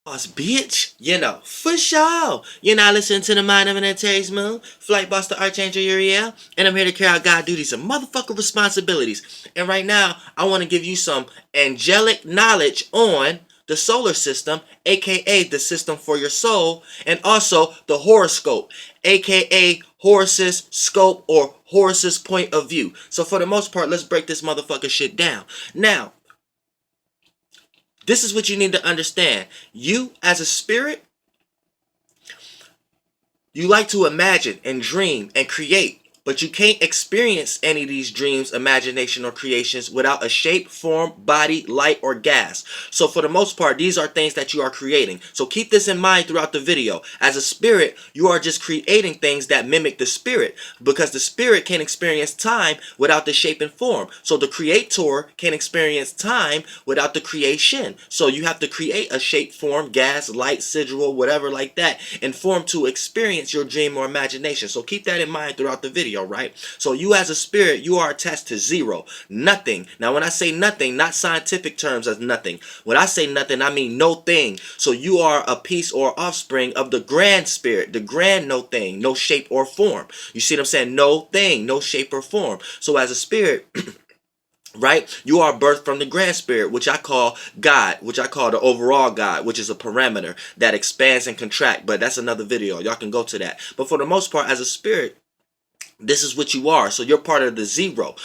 Boss, bitch, for sure. You're not listening to the Mind of an Antares Moon, Flight Boss the Archangel Uriel, and I'm here to carry out God duties and motherfucking responsibilities. And right now, I want to give you some angelic knowledge on the solar system, aka the system for your soul, and also the horoscope, aka Horus's scope or Horus's point of view. So for the most part, let's break this motherfucker shit down. Now, this is what you need to understand. You, as a spirit, you like to imagine and dream and create, but you can't experience any of these dreams, imagination, or creations without a shape, form, body, light, or gas. So for the most part, these are things that you are creating. So keep this in mind throughout the video. As a spirit, you are just creating things that mimic the spirit, because the spirit can experience time without the shape and form. So the creator can experience time without the creation. So you have to create a shape, form, gas, light, sigil, whatever like that, and form to experience your dream or imagination. So keep that in mind throughout the video. Right? So you as a spirit, you are attached to zero, nothing. Now when I say nothing, not scientific terms as nothing. When I say nothing, I mean no thing. So you are a piece or offspring of the grand spirit, the grand no thing, no shape or form. You see what I'm saying? No thing, no shape or form. So as a spirit, right, you are birthed from the grand spirit, which I call God, which I call the overall God, which is a parameter that expands and contracts. But that's another video. Y'all can go to that. But for the most part, as a spirit, this is what you are. So you're part of the zero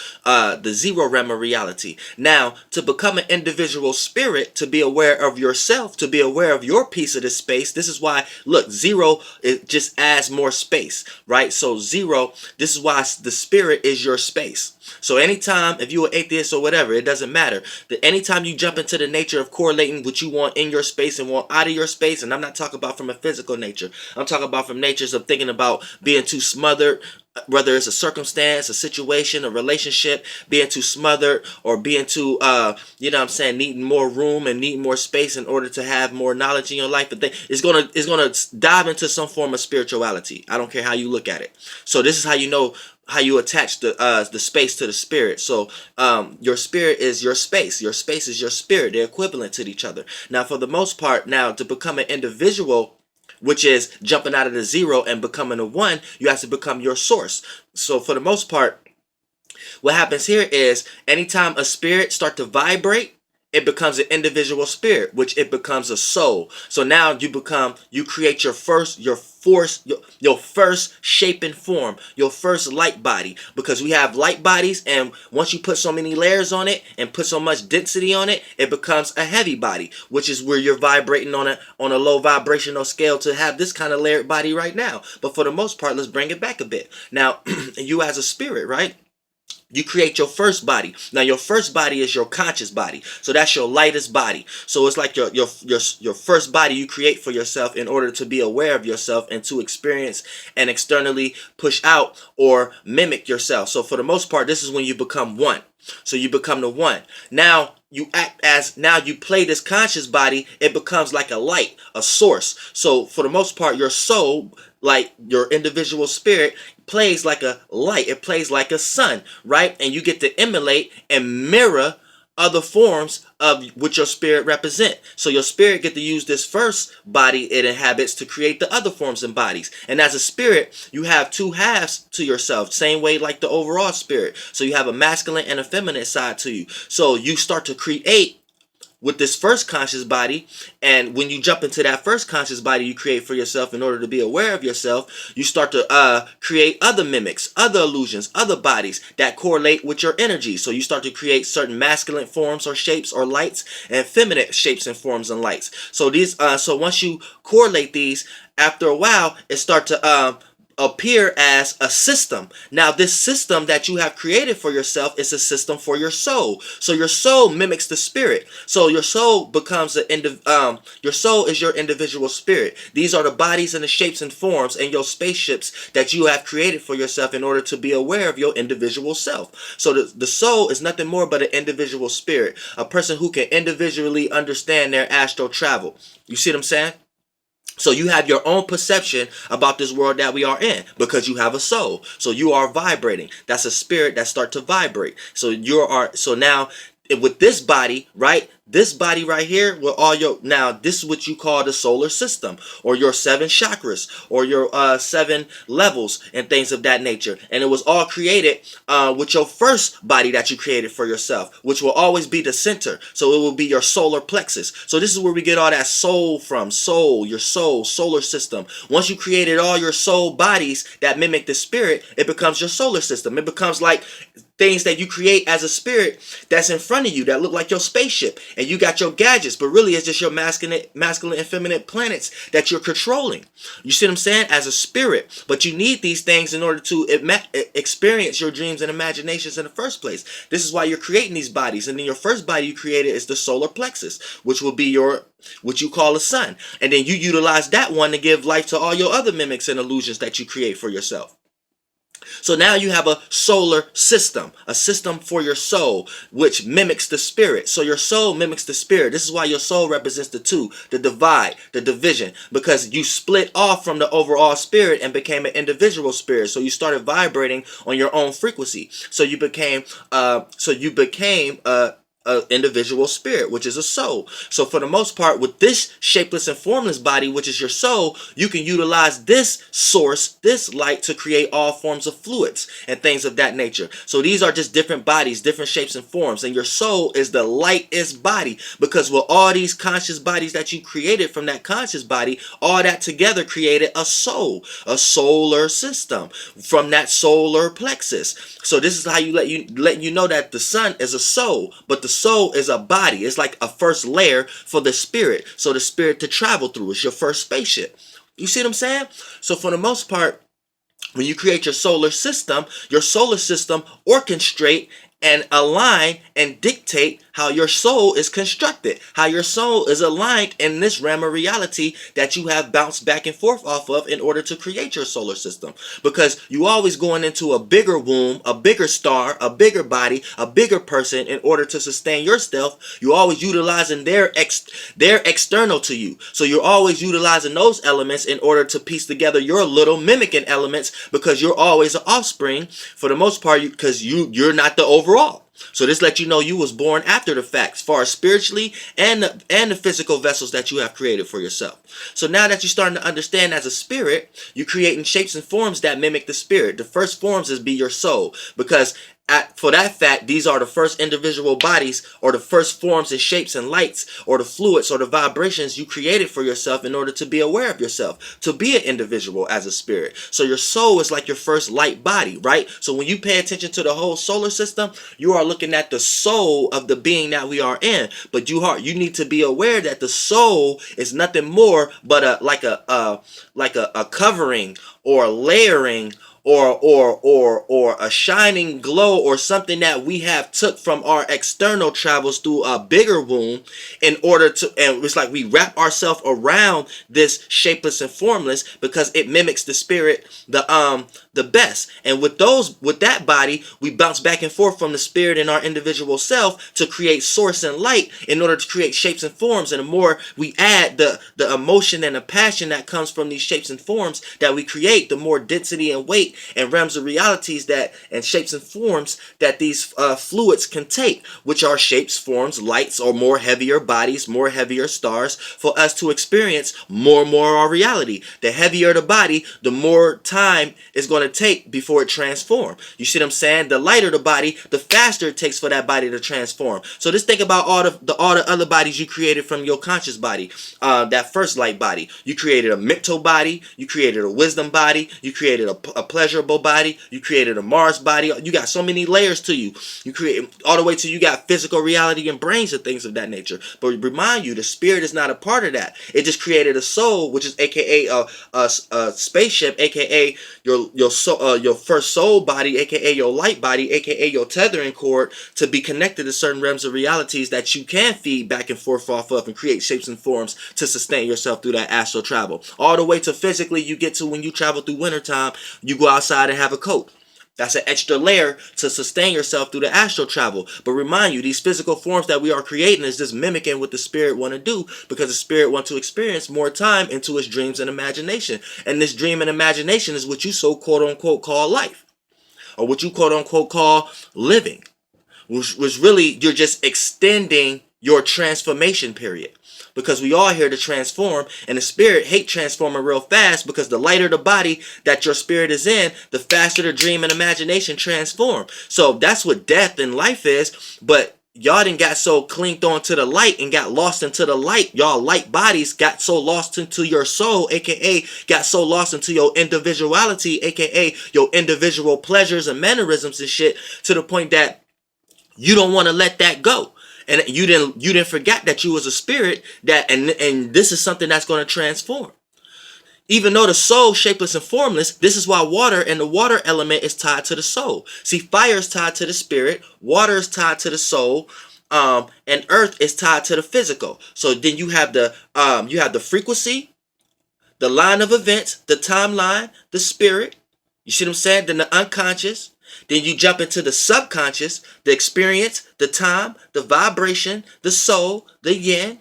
realm of reality. Now, to become an individual spirit, to be aware of yourself, to be aware of your piece of the space, this is why, look, zero, it just adds more space, right? So zero, this is why the spirit is your space. So anytime, if you're an atheist or whatever, it doesn't matter. That anytime you jump into the nature of correlating what you want in your space and want out of your space, and I'm not talking about from a physical nature, I'm talking about from natures of thinking about being too smothered, whether it's a circumstance, a situation, a relationship, being too smothered or being too, you know what I'm saying, needing more room and needing more space in order to have more knowledge in your life. But it's gonna dive into some form of spirituality. I don't care how you look at it. So this is how you know how you attach the space to the spirit. So your spirit is your space. Your space is your spirit. They're equivalent to each other. Now, for the most part, now to become an individual, which is jumping out of the zero and becoming a one, you have to become your source. So for the most part, what happens here is anytime a spirit starts to vibrate, it becomes an individual spirit, which it becomes a soul. So now you create your first shape and form, your first light body, because we have light bodies, and once you put so many layers on it and put so much density on it, it becomes a heavy body, which is where you're vibrating on a low vibrational scale to have this kind of layered body right now. But for the most part, let's bring it back a bit. Now, you as a spirit, right? You create your first body. Now your first body is your conscious body. So that's your lightest body. So it's like your first body you create for yourself in order to be aware of yourself and to experience and externally push out or mimic yourself. So for the most part, this is when you become one. So you become the one. Now you play this conscious body, it becomes like a light, a source. So for the most part, your soul, like your individual spirit, plays like a light. It plays like a sun, right? And you get to emulate and mirror other forms of what your spirit represent. So your spirit get to use this first body it inhabits to create the other forms and bodies. And as a spirit, you have two halves to yourself, same way like the overall spirit. So you have a masculine and a feminine side to you. So you start to create with this first conscious body, and when you jump into that first conscious body you create for yourself in order to be aware of yourself, you start to create other mimics, other illusions, other bodies that correlate with your energy. So you start to create certain masculine forms or shapes or lights and feminine shapes and forms and lights. So these so once you correlate these, after a while it starts to appear as a system. Now this system that you have created for yourself is a system for your soul. So your soul mimics the spirit. So your soul becomes your soul is your individual spirit. These are the bodies and the shapes and forms and your spaceships that you have created for yourself in order to be aware of your individual self. So the soul is nothing more but an individual spirit, a person who can individually understand their astral travel. You see what I'm saying? So you have your own perception about this world that we are in because you have a soul. So you are vibrating. That's a spirit that starts to vibrate. So now with this body, right? This body right here with all your, now this is what you call the solar system, or your 7 chakras, or your 7 levels and things of that nature. And it was all created with your first body that you created for yourself, which will always be the center. So it will be your solar plexus. So this is where we get all that soul from. Soul, your soul, solar system. Once you created all your soul bodies that mimic the spirit, it becomes your solar system. It becomes like things that you create as a spirit that's in front of you that look like your spaceship, and you got your gadgets, but really it's just your masculine and feminine planets that you're controlling. You see what I'm saying? As a spirit. But you need these things in order to experience your dreams and imaginations in the first place. This is why you're creating these bodies. And then your first body you created is the solar plexus, which will be your, what you call a sun. And then you utilize that one to give life to all your other mimics and illusions that you create for yourself. So now you have a solar system, a system for your soul, which mimics the spirit. So your soul mimics the spirit. This is why your soul represents the two, the divide, the division, because you split off from the overall spirit and became an individual spirit. So you started vibrating on your own frequency. So you became individual spirit, which is a soul. So for the most part, with this shapeless and formless body, which is your soul, you can utilize this source, this light, to create all forms of fluids and things of that nature. So these are just different bodies, different shapes and forms, and your soul is the lightest body, because with all these conscious bodies that you created from that conscious body, all that together created a soul, a solar system from that solar plexus. So this is how you let you know that the sun is a soul, but the soul is a body. It's like a first layer for the spirit. So the spirit to travel through is your first spaceship. You see what I'm saying? So for the most part, when you create your solar system orchestrate and align and dictate how your soul is constructed, how your soul is aligned in this realm of reality that you have bounced back and forth off of in order to create your solar system. Because you always going into a bigger womb, a bigger star, a bigger body, a bigger person in order to sustain yourself. You always utilizing their external to you. So you're always utilizing those elements in order to piece together your little mimicking elements, because you're always an offspring for the most part, because you're not the overall. So this lets you know you was born after the fact, as far as spiritually and the physical vessels that you have created for yourself. So now that you're starting to understand as a spirit, you're creating shapes and forms that mimic the spirit. The first forms is be your soul, because for that fact, these are the first individual bodies, or the first forms and shapes and lights, or the fluids or the vibrations you created for yourself in order to be aware of yourself, to be an individual as a spirit. So your soul is like your first light body, right? So when you pay attention to the whole solar system, you are looking at the soul of the being that we are in. But you need to be aware that the soul is nothing more but a covering or a layering or a shining glow, or something that we have took from our external travels through a bigger womb in order to, and it's like we wrap ourselves around this shapeless and formless because it mimics the spirit the best. And with that body, we bounce back and forth from the spirit in our individual self to create source and light in order to create shapes and forms. And the more we add the emotion and the passion that comes from these shapes and forms that we create, the more density and weight and realms of realities and shapes and forms that these fluids can take, which are shapes, forms, lights, or more heavier bodies, more heavier stars, for us to experience more and more of our reality. The heavier the body, the more time it's going to take before it transforms. You see what I'm saying? The lighter the body, the faster it takes for that body to transform. So just think about all the other bodies you created from your conscious body. That first light body, you created a mental body, you created a wisdom body, you created a pleasurable body, you created a Mars body. You got so many layers to you. You create all the way to you got physical reality and brains and things of that nature. But remind you, the spirit is not a part of that. It just created a soul, which is aka a spaceship, aka your soul, your first soul body, aka your light body, aka your tethering cord, to be connected to certain realms of realities that you can feed back and forth off of and create shapes and forms to sustain yourself through that astral travel. All the way to physically you get to when you travel through wintertime, you go outside and have a coat. That's an extra layer to sustain yourself through the astral travel. But remind you, these physical forms that we are creating is just mimicking what the spirit want to do, because the spirit want to experience more time into its dreams and imagination. And this dream and imagination is what you so quote unquote call life, or what you quote unquote call living, which really you're just extending your transformation period. Because we all here to transform, and the spirit hate transforming real fast, because the lighter the body that your spirit is in, the faster the dream and imagination transform. So that's what death in life is. But y'all didn't got so clinged on to the light and got lost into the light. Y'all light bodies got so lost into your soul, aka got so lost into your individuality, aka your individual pleasures and mannerisms and shit, to the point that you don't want to let that go. And you didn't forget that you was a spirit, that and this is something that's going to transform. Even though the soul shapeless and formless, this is why water and the water element is tied to the soul. See, fire is tied to the spirit, water is tied to the soul, and earth is tied to the physical. So then you have the frequency, the line of events, the timeline, the spirit. You see what I'm saying? Then the unconscious. Then you jump into the subconscious, the experience, the time, the vibration, the soul, the yin.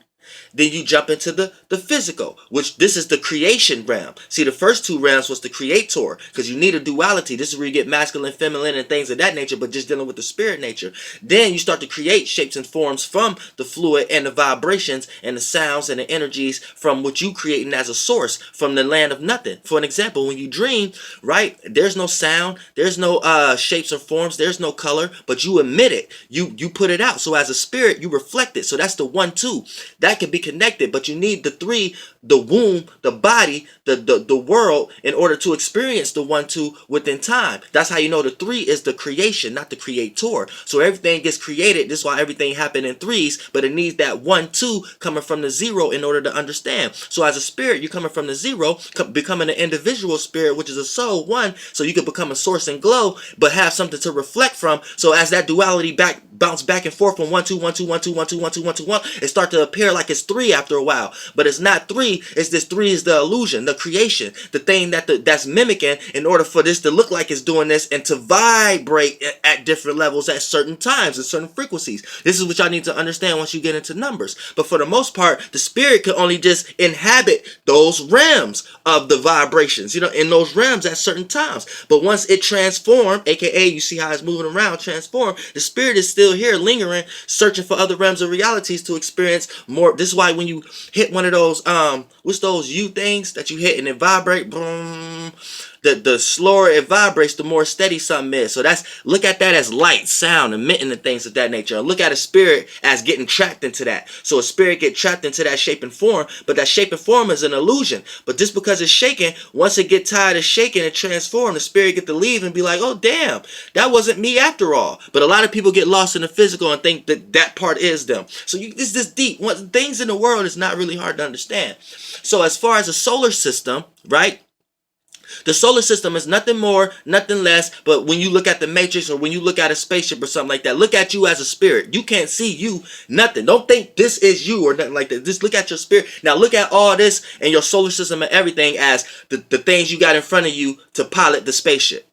Then you jump into the physical, which this is the creation realm. See, the first two realms was the creator, because you need a duality. This is where you get masculine, feminine, and things of that nature, but just dealing with the spirit nature. Then you start to create shapes and forms from the fluid and the vibrations and the sounds and the energies from what you creating as a source from the land of nothing. For an example, when you dream, right, there's no sound, there's no shapes or forms, there's no color, but you emit it. You put it out. So as a spirit, you reflect it. So that's the 1-2. That can be connected, but you need the 3, the womb, the body, the world, in order to experience the 1-2 within time. That's how you know the 3 is the creation, not the creator. So everything gets created. This is why everything happened in 3s, but it needs that 1-2 coming from the 0 in order to understand. So as a spirit, you're coming from the 0, becoming an individual spirit, which is a soul 1, so you can become a source and glow, but have something to reflect from. So as that duality bounce back and forth from 1-2, 1-2, 1-2, 1-2, 1-2, 1-2, 1, it start to appear like it's 3 after a while, but it's not 3. It's this 3 is the illusion, the creation, the thing that's mimicking in order for this to look like it's doing this and to vibrate at different levels at certain times and certain frequencies. This is what y'all need to understand once you get into numbers. But for the most part, the spirit can only just inhabit those realms of the vibrations, in those realms at certain times. But once it transforms, aka you see how it's moving around, transform, the spirit is still here lingering, searching for other realms of realities to experience more. This is why when you hit one of those what's those U things that you hit and it vibrate, boom, the slower it vibrates, the more steady something is. So look at that as light, sound, emitting and things of that nature. And look at a spirit as getting trapped into that. So a spirit get trapped into that shape and form, but that shape and form is an illusion. But just because it's shaking, once it get tired of shaking and transform, the spirit get to leave and be like, oh damn, that wasn't me after all. But a lot of people get lost in the physical and think that part is them. So it's this deep. Things in the world is not really hard to understand. So as far as a solar system, right? The solar system is nothing more, nothing less, but when you look at the matrix or when you look at a spaceship or something like that, look at you as a spirit. You can't see you, nothing. Don't think this is you or nothing like that. Just look at your spirit. Now look at all this and your solar system and everything as the things you got in front of you to pilot the spaceship.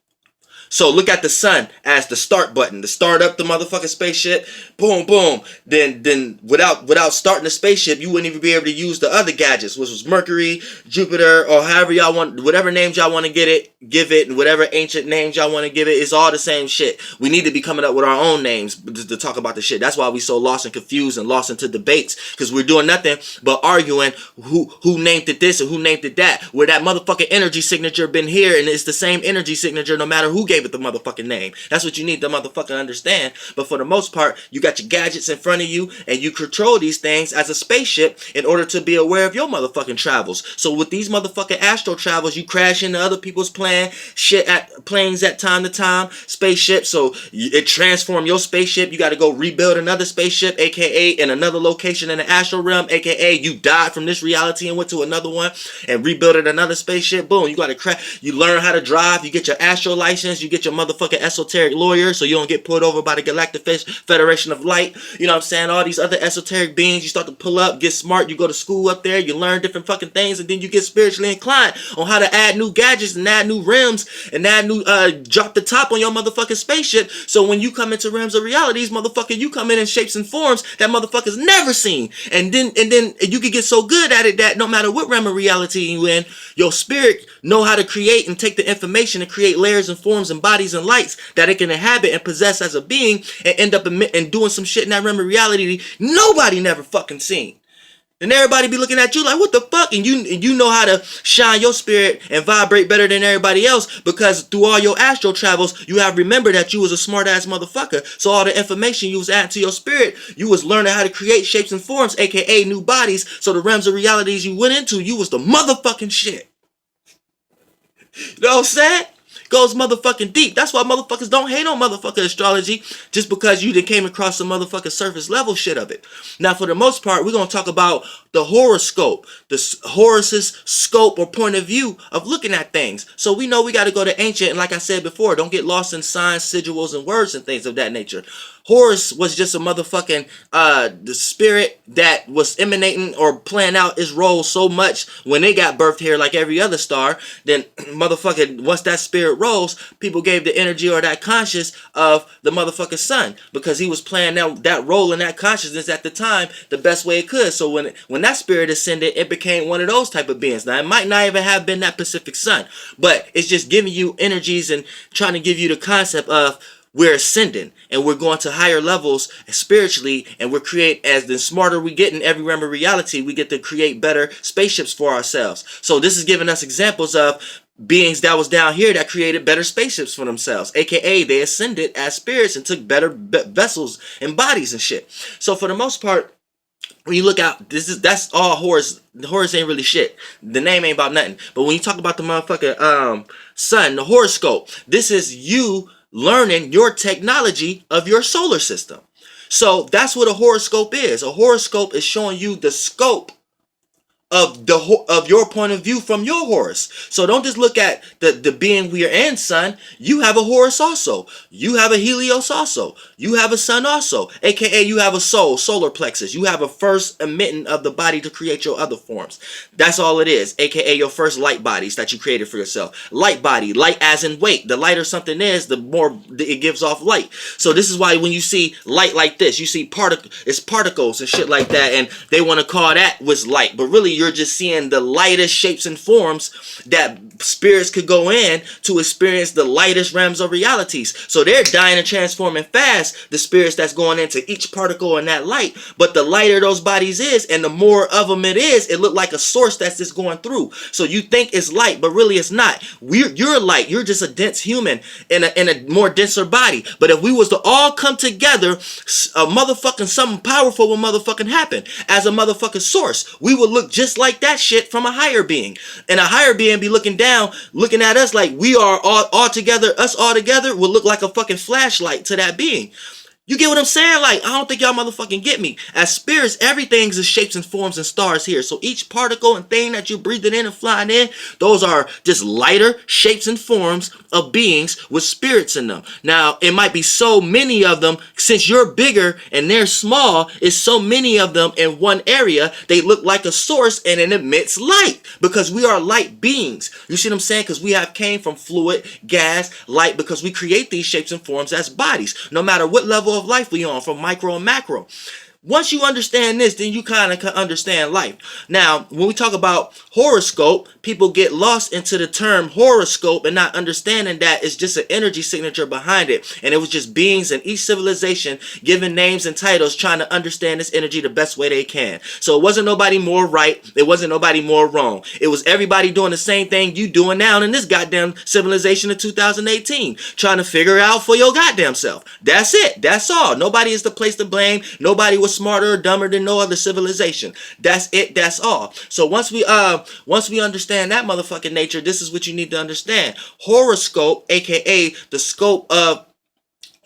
So look at the sun as the start button, to start up the motherfucking spaceship. Boom, boom. Then without starting the spaceship, you wouldn't even be able to use the other gadgets, which was Mercury, Jupiter, or however y'all want, whatever names y'all want to give it, and whatever ancient names y'all want to give it. It's all the same shit. We need to be coming up with our own names to talk about the shit. That's why we so lost and confused and lost into debates, because we're doing nothing but arguing who named it this and who named it that. Where that motherfucking energy signature been here, and it's the same energy signature no matter who gave it the motherfucking name. That's what you need to motherfucking understand. But for the most part, you got your gadgets in front of you and you control these things as a spaceship in order to be aware of your motherfucking travels. So with these motherfucking astral travels, you crash into other people's planes at time to time, spaceships. So it transform your spaceship. You got to go rebuild another spaceship, aka in another location in the astral realm, aka you died from this reality and went to another one and rebuilt another spaceship. Boom, you got to crash. You learn how to drive. You get your astral license. You get your motherfucking esoteric lawyer so you don't get pulled over by the Galactic Federation of Light. You know what I'm saying? All these other esoteric beings, you start to pull up, get smart, you go to school up there, you learn different fucking things, and then you get spiritually inclined on how to add new gadgets and add new rims and add new drop the top on your motherfucking spaceship. So when you come into realms of realities, motherfucker, you come in shapes and forms that motherfuckers never seen. And then you can get so good at it that no matter what realm of reality you in, your spirit know how to create and take the information and create layers and forms and and bodies and lights that it can inhabit and possess as a being, and end up and doing some shit in that realm of reality nobody never fucking seen. And everybody be looking at you like, what the fuck? And you know how to shine your spirit and vibrate better than everybody else, because through all your astral travels, you have remembered that you was a smart ass motherfucker. So all the information you was adding to your spirit, you was learning how to create shapes and forms, aka new bodies. So the realms of realities you went into, you was the motherfucking shit. You know what I'm saying? Goes motherfucking deep. That's why motherfuckers don't hate on motherfucking astrology, just because you done came across some motherfucking surface level shit of it. Now, for the most part, we're going to talk about the horoscope, the Horus's scope or point of view of looking at things. So we know we got to go to ancient, and like I said before, don't get lost in signs, sigils, and words and things of that nature. Horus was just a motherfucking the spirit that was emanating or playing out his role so much when they got birthed here like every other star. Then motherfucking once that spirit rose, people gave the energy or that conscious of the motherfucking sun, because he was playing that role in that consciousness at the time the best way it could. So when that spirit ascended, it became one of those type of beings. Now it might not even have been that Pacific sun, but it's just giving you energies and trying to give you the concept of we're ascending and we're going to higher levels spiritually, and we're as the smarter we get in every realm of reality, we get to create better spaceships for ourselves. So this is giving us examples of beings that was down here that created better spaceships for themselves, aka they ascended as spirits and took better vessels and bodies and shit. So for the most part, when you look out, that's all Horus. Horus ain't really shit. The name ain't about nothing. But when you talk about the motherfucking sun, the horoscope, this is you learning your technology of your solar system. So that's what a horoscope is. A horoscope is showing you the scope of your point of view from your Horus. So don't just look at the being we are in, sun. You have a Horus also. You have a Helios also. You have a sun also, aka you have a soul, solar plexus. You have a first emitting of the body to create your other forms. That's all it is, aka your first light bodies that you created for yourself. Light body, light as in weight. The lighter something is, the more it gives off light. So this is why when you see light like this, you see particles and shit like that, and they want to call that was light, but really you're just seeing the lightest shapes and forms that spirits could go in to experience the lightest realms of realities. So they're dying and transforming fast, the spirits that's going into each particle in that light. But the lighter those bodies is, and the more of them it is, it look like a source that's just going through. So you think it's light, but really it's not. You're light. You're just a dense human in a more denser body. But if we was to all come together, a motherfucking something powerful will motherfucking happen. As a motherfucking source, we would look just like that shit from a higher being. And a higher being be looking down, looking at us like we are all together. Us all together will look like a fucking flashlight to that being. You get what I'm saying? Like, I don't think y'all motherfucking get me. As spirits, everything's is shapes and forms and stars here. So each particle and thing that you're breathing in and flying in, those are just lighter shapes and forms of beings with spirits in them. Now, it might be so many of them, since you're bigger and they're small, it's so many of them in one area, they look like a source and it emits light. Because we are light beings. You see what I'm saying? Because we have came from fluid, gas, light, because we create these shapes and forms as bodies. No matter what level of life we on, from micro and macro. Once you understand this, then you kind of can understand life. Now, when we talk about horoscope, people get lost into the term horoscope and not understanding that it's just an energy signature behind it. And it was just beings in each civilization given names and titles trying to understand this energy the best way they can. So it wasn't nobody more right. It wasn't nobody more wrong. It was everybody doing the same thing you doing now in this goddamn civilization of 2018. Trying to figure it out for your goddamn self. That's it. That's all. Nobody is the place to blame. Nobody was smarter or dumber than no other civilization. That's it. That's all. So once we understand that motherfucking nature, this is what you need to understand. Horoscope, aka the scope of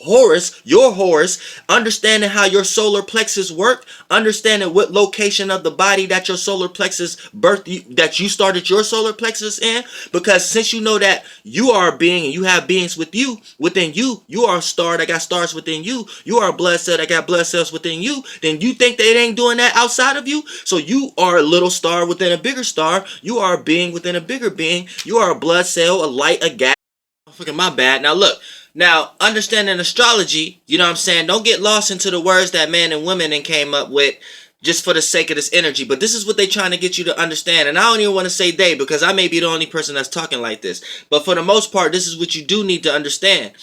Horus, your Horus, understanding how your solar plexus work, understanding what location of the body that your solar plexus that you started your solar plexus in, because since you know that you are a being and you have beings within you, you are a star that got stars within you, you are a blood cell that got blood cells within you, then you think they ain't doing that outside of you? So you are a little star within a bigger star, you are a being within a bigger being, you are a blood cell, a light, a gas. Fucking my bad. Now look. Now, understanding astrology, you know what I'm saying? Don't get lost into the words that men and women came up with just for the sake of this energy. But this is what they're trying to get you to understand. And I don't even want to say they, because I may be the only person that's talking like this. But for the most part, this is what you do need to understand.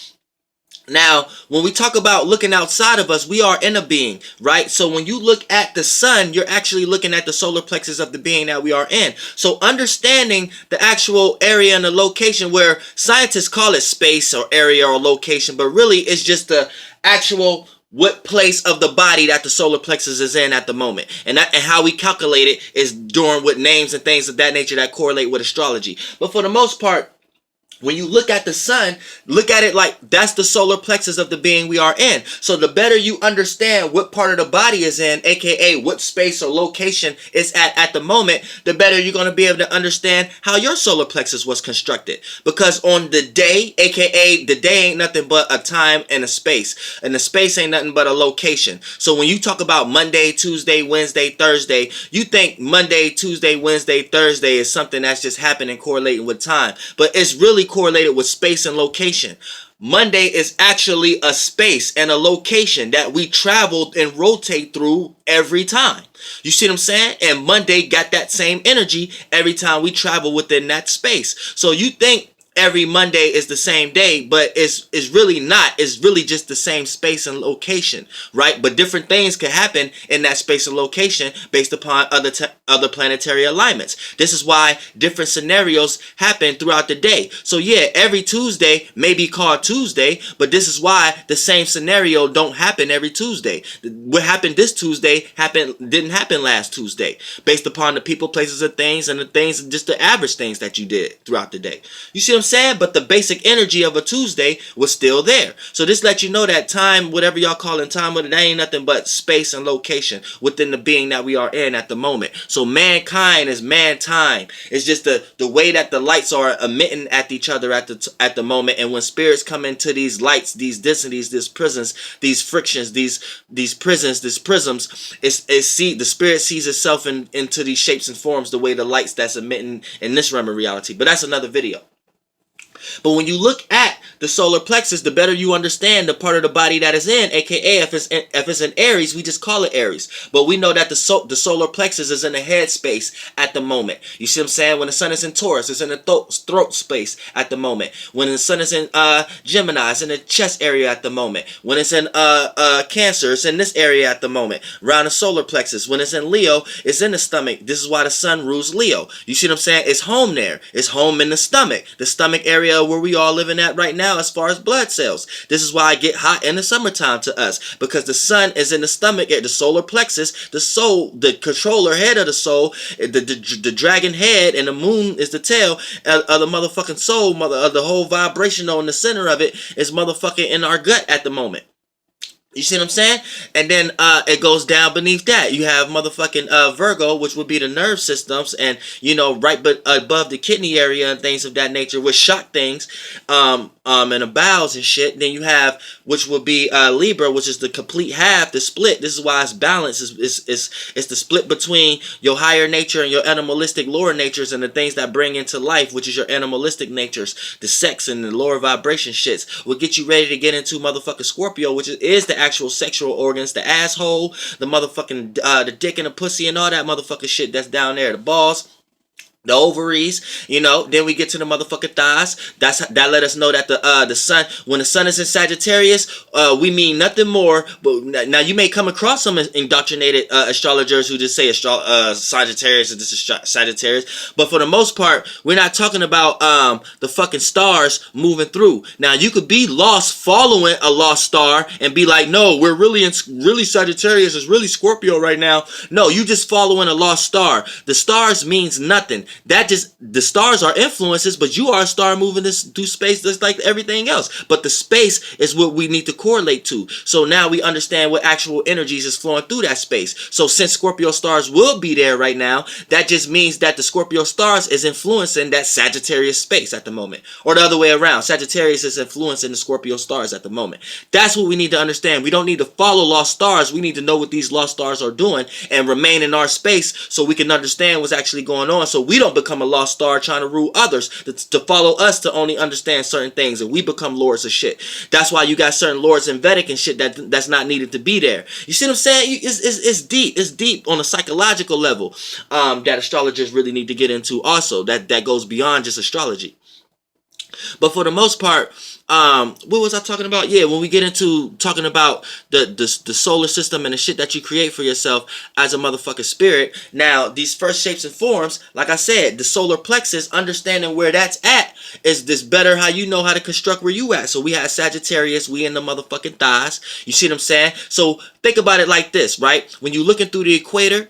Now, when we talk about looking outside of us, we are in a being, right? So when you look at the sun, you're actually looking at the solar plexus of the being that we are in. So understanding the actual area and the location, where scientists call it space or area or location, but really it's just the actual what place of the body that the solar plexus is in at the moment. And how we calculate it is during with names and things of that nature that correlate with astrology. But for the most part, when you look at the sun, look at it like that's the solar plexus of the being we are in. So the better you understand what part of the body is in, aka what space or location it's at the moment, the better you're going to be able to understand how your solar plexus was constructed. Because on the day, aka the day ain't nothing but a time and a space. And the space ain't nothing but a location. So when you talk about Monday, Tuesday, Wednesday, Thursday, you think Monday, Tuesday, Wednesday, Thursday is something that's just happening correlating with time. But it's really correlated with space and location. Monday is actually a space and a location that we travel and rotate through every time. You see what I'm saying? And Monday got that same energy every time we travel within that space. So you think every Monday is the same day, but it's really not. It's really just the same space and location, right? But different things can happen in that space and location based upon other planetary alignments. This is why different scenarios happen throughout the day. So yeah, every Tuesday may be called Tuesday, but this is why the same scenario don't happen every Tuesday. What happened this Tuesday didn't happen last Tuesday, based upon the people, places, and things, and the things, just the average things that you did throughout the day. You see what I'm saying? But the basic energy of a Tuesday was still there. So this lets you know that time, whatever y'all call in time, that ain't nothing but space and location within the being that we are in at the moment. So mankind is man-time. It's just the way that the lights are emitting at each other at the moment. And when spirits come into these lights, these densities, these prisons, these frictions, these prisons, these prisms, the spirit sees itself into these shapes and forms the way the lights that's emitting in this realm of reality. But that's another video. But when you look at the solar plexus, the better you understand the part of the body that is in, aka if it's in Aries, we just call it Aries. But we know that the solar plexus is in the head space at the moment. You see what I'm saying? When the sun is in Taurus, it's in the throat space at the moment. When the sun is in Gemini, it's in the chest area at the moment. When it's in Cancer, it's in this area at the moment, around the solar plexus. When it's in Leo, it's in the stomach. This is why the sun rules Leo. You see what I'm saying? It's home there. It's home in the stomach area where we all living at right now as far as blood cells. This is why I get hot in the summertime to us, because the sun is in the stomach at the solar plexus, the soul, the controller head of the soul, the dragon head, and the moon is the tail of the motherfucking soul, of the whole vibrational in the center of it is motherfucking in our gut at the moment. You see what I'm saying? And then it goes down beneath that. You have motherfucking Virgo, which would be the nerve systems, and you know, right above the kidney area and things of that nature, which shock things, and the bowels and shit. Then you have, which would be Libra, which is the complete half, the split. This is why it's balanced. It's the split between your higher nature and your animalistic lower natures, and the things that bring into life, which is your animalistic natures, the sex and the lower vibration shits, will get you ready to get into motherfucking Scorpio, which is the actual sexual organs, the asshole, the motherfucking the dick and the pussy and all that motherfucking shit that's down there, the balls, the ovaries, you know. Then we get to the motherfucking thighs. That let us know that the sun, when the sun is in Sagittarius, we mean nothing more. But now you may come across some indoctrinated astrologers who just say Sagittarius and this is Sagittarius, but for the most part, we're not talking about the fucking stars moving through. Now you could be lost following a lost star and be like, no, we're really Sagittarius, is really Scorpio right now. No, you just following a lost star. The stars means nothing. That just, the stars are influences, but you are a star moving this through space just like everything else. But the space is what we need to correlate to. So now we understand what actual energies is flowing through that space. So since Scorpio stars will be there right now, that just means that the Scorpio stars is influencing that Sagittarius space at the moment. Or the other way around, Sagittarius is influencing the Scorpio stars at the moment. That's what we need to understand. We don't need to follow lost stars. We need to know what these lost stars are doing and remain in our space so we can understand what's actually going on. So we don't don't become a lost star trying to rule others, to follow us, to only understand certain things, and we become lords of shit. That's why you got certain lords in Vedic and shit that's not needed to be there. You see what I'm saying? It's deep. It's deep on a psychological level that astrologers really need to get into also. That goes beyond just astrology. But for the most part, what was I talking about? Yeah, when we get into talking about the solar system and the shit that you create for yourself as a motherfucking spirit. Now, these first shapes and forms, like I said, the solar plexus, understanding where that's at is this better how you know how to construct where you at. So we had Sagittarius, we in the motherfucking thighs. You see what I'm saying? So think about it like this, right? When you're looking through the equator,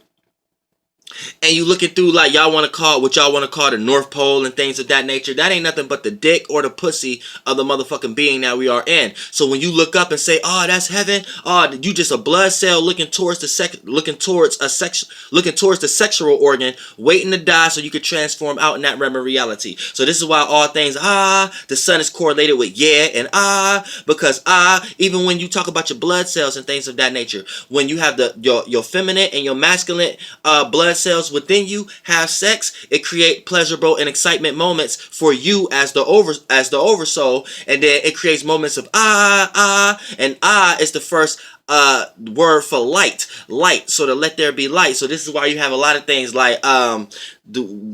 and you looking through like y'all want to call what y'all want to call the North Pole and things of that nature, that ain't nothing but the dick or the pussy of the motherfucking being that we are in. So when you look up and say, oh, that's heaven, oh, you just a blood cell looking towards the sexual organ, waiting to die so you could transform out in that realm of reality. So this is why all things the sun is correlated with yeah and because even when you talk about your blood cells and things of that nature, when you have your feminine and your masculine blood cells within you have sex, it create pleasurable and excitement moments for you as the oversoul, and then it creates moments of and is the first word for light, so to let there be light. So this is why you have a lot of things like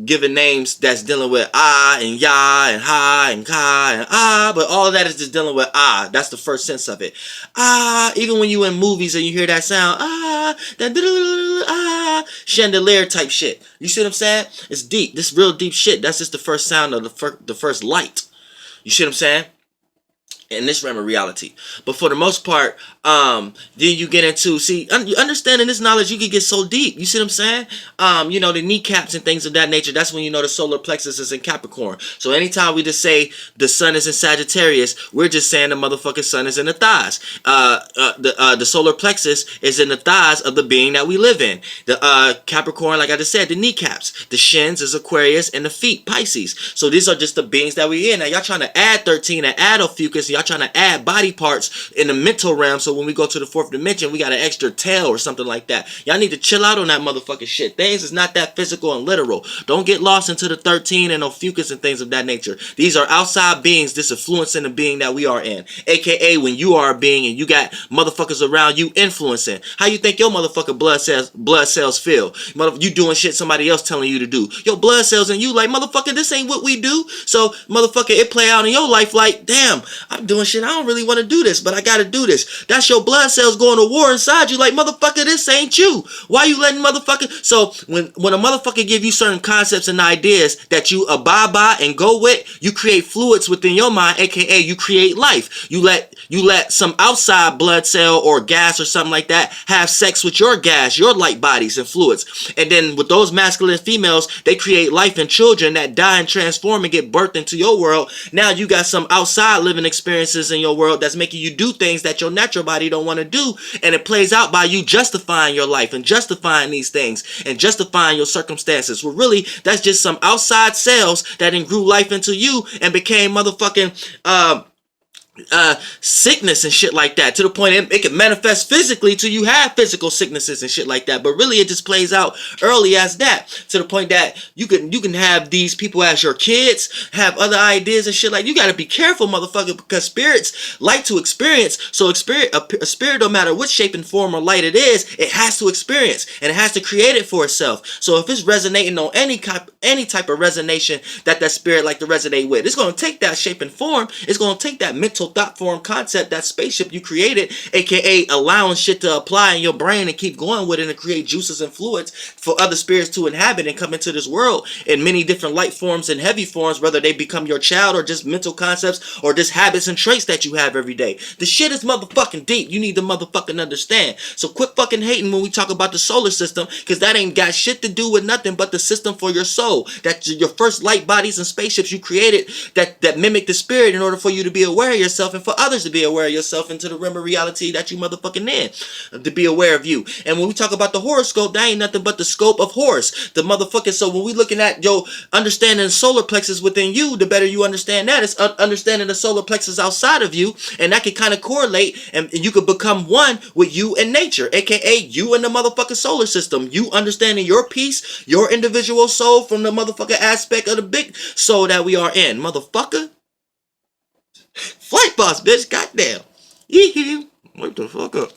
given names that's dealing with and ya and ha and ka and but all of that is just dealing with that's the first sense of it. Even when you in movies and you hear that sound that chandelier type shit, you see what I'm saying? It's deep. This real deep shit. That's just the first sound of the first light. You see what I'm saying? In this realm of reality. But for the most part, then you get into, understanding this knowledge, you can get so deep. You see what I'm saying? You know, the kneecaps and things of that nature, that's when you know the solar plexus is in Capricorn. So anytime we just say the sun is in Sagittarius, we're just saying the motherfucking sun is in the thighs. The solar plexus is in the thighs of the being that we live in. The Capricorn, like I just said, the kneecaps. The shins is Aquarius, and the feet, Pisces. So these are just the beings that we in. Now y'all trying to add 13 and add Ophiuchus, y'all trying to add body parts in the mental realm, so when we go to the fourth dimension we got an extra tail or something like that. Y'all need to chill out on that motherfucking shit. Things is not that physical and literal. Don't get lost into the 13 and Ophiuchus and things of that nature. These are outside beings disinfluencing the being that we are in, aka when you are a being and you got motherfuckers around you influencing. How you think your motherfucking blood cells feel? You doing shit somebody else telling you to do. Your blood cells and you like, motherfucker, this ain't what we do. So motherfucker, it play out in your life like, damn, I'm doing shit, I don't really want to do this, but I gotta do this. That's your blood cells going to war inside you like, motherfucker, this ain't you. Why you letting motherfucker? So when a motherfucker give you certain concepts and ideas that you abide by and go with, you create fluids within your mind, aka you create life. You let some outside blood cell or gas or something like that have sex with your gas, your light bodies and fluids. And then with those masculine females, they create life and children that die and transform and get birthed into your world. Now you got some outside living experiences in your world that's making you do things that your natural body don't want to do, and it plays out by you justifying your life and justifying these things and justifying your circumstances. Well, really, that's just some outside cells that then grew life into you and became motherfucking sickness and shit like that, to the point it can manifest physically till you have physical sicknesses and shit like that. But really it just plays out early as that, to the point that you can have these people as your kids, have other ideas and shit. Like, you got to be careful, motherfucker, because spirits like to experience. So a spirit, no matter what shape and form or light it is, it has to experience and it has to create it for itself. So if it's resonating on any type of resonation that spirit like to resonate with, it's going to take that shape and form. It's going to take that mental thought form concept, that spaceship you created, aka allowing shit to apply in your brain and keep going with it and create juices and fluids for other spirits to inhabit and come into this world in many different light forms and heavy forms, whether they become your child or just mental concepts or just habits and traits that you have every day. The shit is motherfucking deep. You need to motherfucking understand. So quit fucking hating when we talk about the solar system, because that ain't got shit to do with nothing but the system for your soul. That your first light bodies and spaceships you created, that that mimic the spirit in order for you to be aware of yourself and for others to be aware of yourself into the realm of reality that you motherfucking in, to be aware of you. And when we talk about the horoscope, that ain't nothing but the scope of Horus, the motherfucking. So when we looking at your understanding the solar plexus within you, the better you understand that, it's understanding the solar plexus outside of you, and that can kind of correlate, and you could become one with you and nature, aka you and the motherfucking solar system. You understanding your piece, your individual soul from the motherfucking aspect of the big soul that we are in, motherfucker. Flight boss, bitch, goddamn. Wake the fuck up.